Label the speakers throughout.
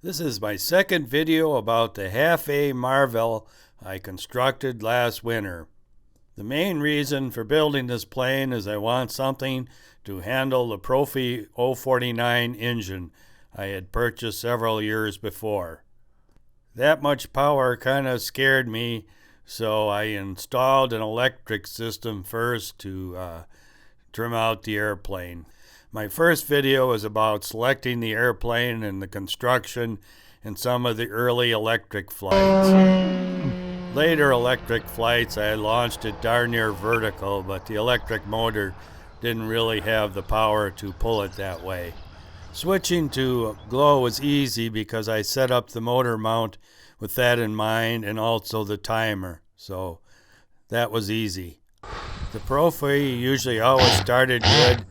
Speaker 1: This is my second video about the A Marval I constructed last winter. The main reason for building this plane is I want something to handle the Profi 049 engine I had purchased several years before. That much power kind of scared me, so I installed an electric system first to trim out the airplane. My first video was about selecting the airplane and the construction and some of the early electric flights. Later electric flights I launched it darn near vertical, but the electric motor didn't really have the power to pull it that way. Switching to glow was easy because I set up the motor mount with that in mind and also the timer, so that was easy. The Profi usually always started good,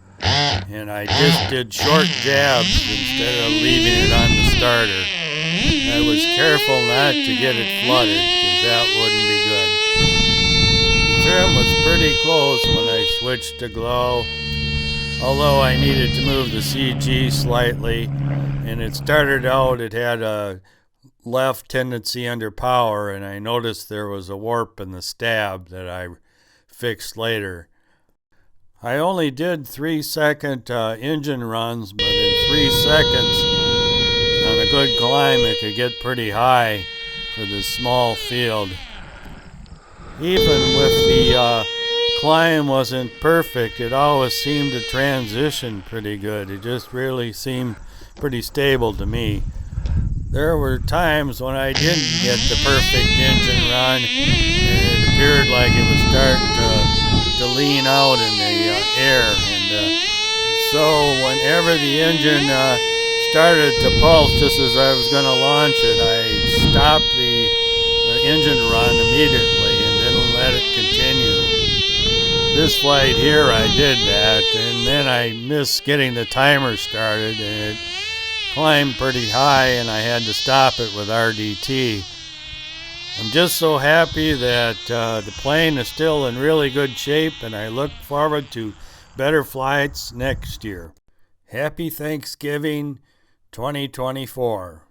Speaker 1: and I just did short jabs instead of leaving it on the starter. I was careful not to get it flooded, because that wouldn't be good. The trim was pretty close when I switched to glow, although I needed to move the CG slightly, and it started out, it had a left tendency under power, and I noticed there was a warp in the stab that I fixed later. I only did 3-second engine runs, but in 3 seconds on a good climb it could get pretty high for this small field. Even with the climb wasn't perfect, it always seemed to transition pretty good. It just really seemed pretty stable to me. There were times when I didn't get the perfect engine run, and it appeared like it was starting to lean out in the air, and so whenever the engine started to pulse just as I was going to launch it, I stopped the engine run immediately and didn't let it continue. This flight here I did that, and then I missed getting the timer started, and it climbed pretty high and I had to stop it with RDT. I'm just so happy that the plane is still in really good shape, and I look forward to better flights next year. Happy Thanksgiving 2024.